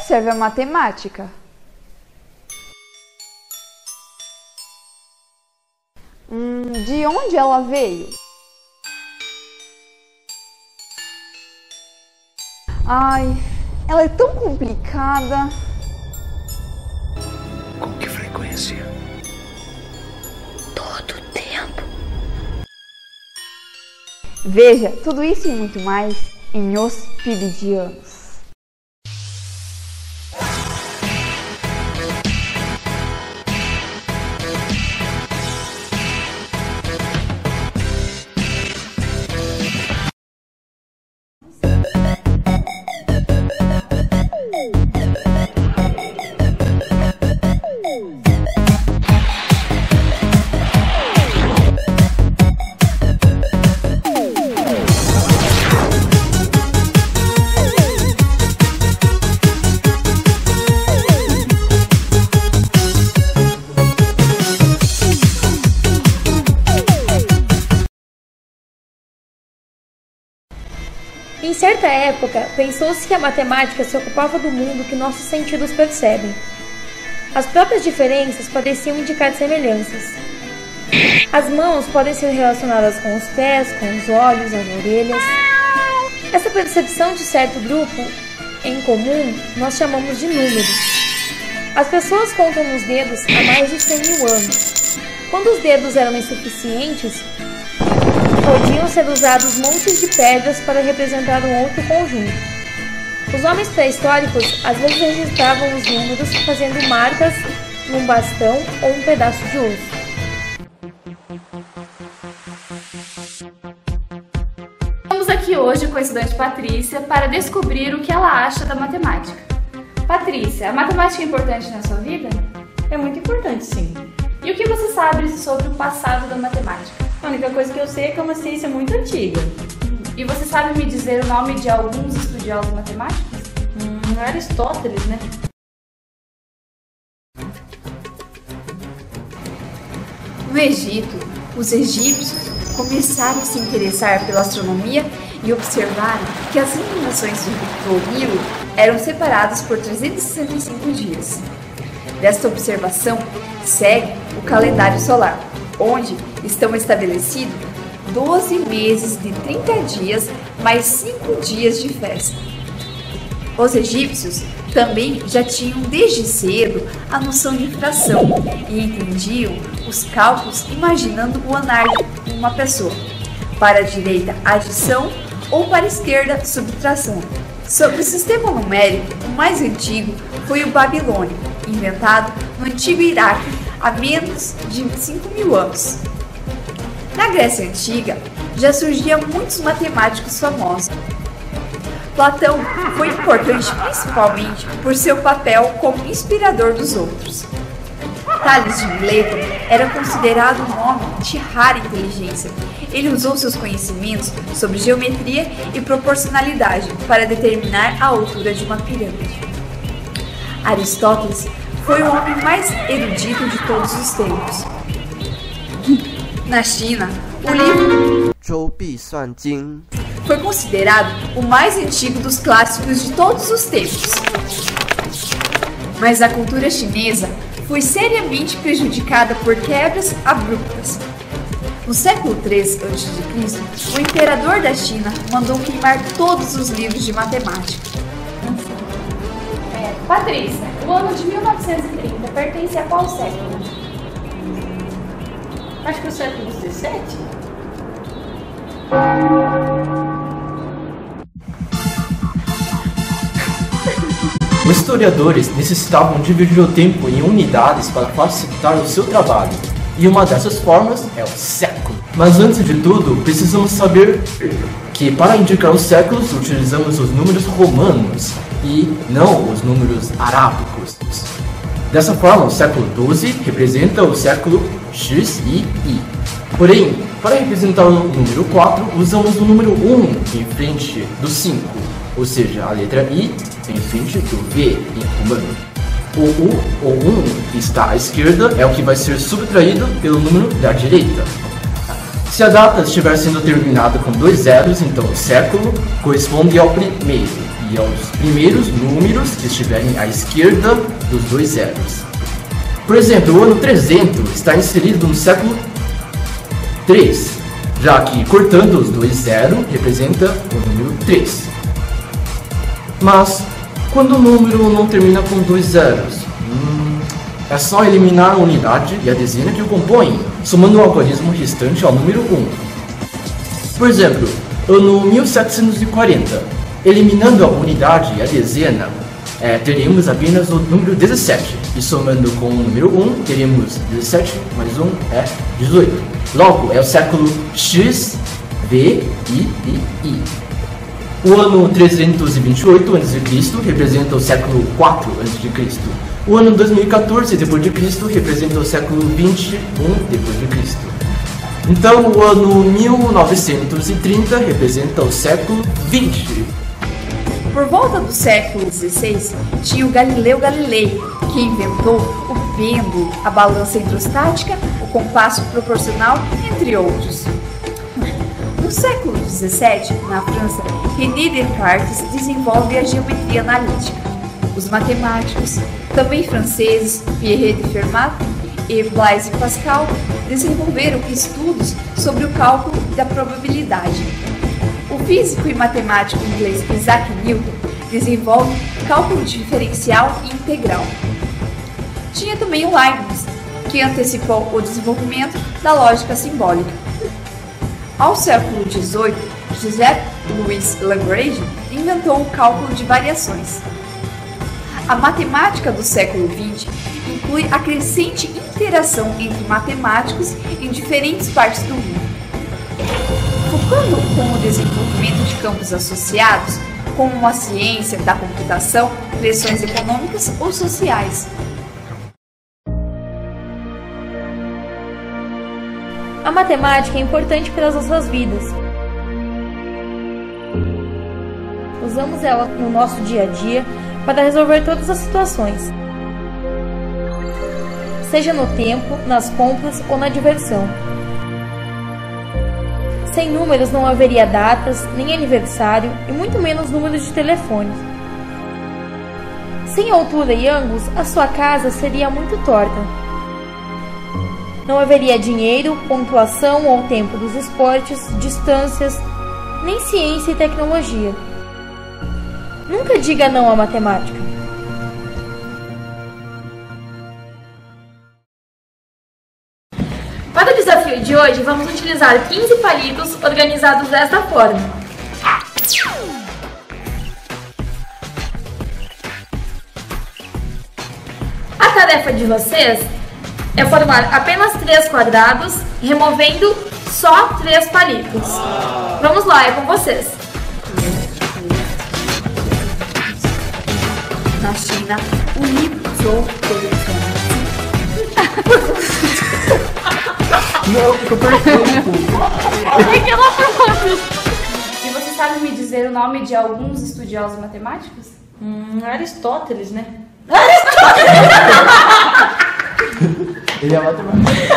serve a matemática? De onde ela veio? Ai, ela é tão complicada. Com que frequência? Todo tempo. Veja tudo isso e muito mais em Os Piridianos. Em certa época, pensou-se que a matemática se ocupava do mundo que nossos sentidos percebem. As próprias diferenças pareciam indicar semelhanças. As mãos podem ser relacionadas com os pés, com os olhos, as orelhas. Essa percepção de certo grupo em comum nós chamamos de números. As pessoas contam nos dedos há mais de 100 mil anos. Quando os dedos eram insuficientes, podiam ser usados montes de pedras para representar um outro conjunto. Os homens pré-históricos às vezes registravam os números fazendo marcas num bastão ou um pedaço de osso. Estamos aqui hoje com a estudante Patrícia para descobrir o que ela acha da matemática. Patrícia, a matemática é importante na sua vida? É muito importante, sim. E o que você sabe sobre o passado da matemática? A única coisa que eu sei é que é uma ciência muito antiga. E você sabe me dizer o nome de alguns estudiosos matemáticos? Aristóteles, né? No Egito, os egípcios começaram a se interessar pela astronomia e observaram que as iluminações do Nilo eram separadas por 365 dias. Desta observação segue o calendário solar, onde estão estabelecidos 12 meses de 30 dias mais 5 dias de festa. Os egípcios também já tinham desde cedo a noção de fração e entendiam os cálculos imaginando o andar de uma pessoa. Para a direita, adição, ou para a esquerda, subtração. Sobre o sistema numérico, o mais antigo foi o babilônico, inventado no antigo Iraque há menos de 5 mil anos. Na Grécia Antiga, já surgiam muitos matemáticos famosos. Platão foi importante principalmente por seu papel como inspirador dos outros. Tales de Mileto era considerado um homem de rara inteligência. Ele usou seus conhecimentos sobre geometria e proporcionalidade para determinar a altura de uma pirâmide. Aristóteles foi o homem mais erudito de todos os tempos. Na China, o livro 周必算经 foi considerado o mais antigo dos clássicos de todos os tempos. Mas a cultura chinesa foi seriamente prejudicada por quebras abruptas. No século III a.C., o imperador da China mandou queimar todos os livros de matemática. Patrícia, o ano de 1930 pertence a qual século? Acho que o século XVII. Os historiadores necessitavam dividir o tempo em unidades para facilitar o seu trabalho, e uma dessas formas é o século. Mas antes de tudo, precisamos saber que para indicar os séculos utilizamos os números romanos e não os números arábicos. Dessa forma, o século XII representa o século X e I. Porém, para representar o número 4, usamos o número 1 em frente do 5, ou seja, a letra I em frente do V em romano. O U ou 1 que está à esquerda é o que vai ser subtraído pelo número da direita. Se a data estiver sendo terminada com 2 zeros, então o século corresponde ao primeiro e aos primeiros números que estiverem à esquerda dos dois zeros. Por exemplo, o ano 300 está inserido no século 3, já que cortando os dois zeros representa o número 3. Mas quando o número não termina com dois zeros, é só eliminar a unidade e a dezena que o compõem, somando o algarismo restante ao número 1. Por exemplo, ano 1740, eliminando a unidade e a dezena, teremos apenas o número 17, e somando com o número 1, teremos 17 mais 1 é 18. Logo, é o século X, V, I. O ano 328 a.C. representa o século 4 a.C. O ano 2014 d.C. representa o século 21 d.C. Então, o ano 1930 representa o século 20. Por volta do século XVI, tinha o Galileu Galilei, que inventou o pêndulo, a balança hidrostática, o compasso proporcional, entre outros. No século XVII, na França, René Descartes desenvolve a geometria analítica. Os matemáticos, também franceses, Pierre de Fermat e Blaise Pascal, desenvolveram estudos sobre o cálculo da probabilidade. O físico e matemático inglês Isaac Newton desenvolve cálculo diferencial e integral. Tinha também o Leibniz, que antecipou o desenvolvimento da lógica simbólica. Ao século XVIII, Joseph-Louis Lagrange inventou o cálculo de variações. A matemática do século XX inclui a crescente interação entre matemáticos em diferentes partes do mundo. Focando com o desenvolvimento de campos associados, como a ciência da computação, pressões econômicas ou sociais. A matemática é importante para as nossas vidas. Usamos ela no nosso dia a dia para resolver todas as situações, seja no tempo, nas compras ou na diversão. Sem números não haveria datas, nem aniversário e muito menos números de telefone. Sem altura e ângulos, a sua casa seria muito torta. Não haveria dinheiro, pontuação ou tempo dos esportes, distâncias, nem ciência e tecnologia. Nunca diga não à matemática. Para o desafio de hoje, vamos utilizar 15 palitos organizados desta forma. A tarefa de vocês é formar apenas 3 quadrados, removendo só 3 palitos. Vamos lá, é com vocês. Na China, o livro Não, ficou perfeito. E você sabe me dizer o nome de alguns estudiosos matemáticos? Aristóteles, né? Ele é matemático.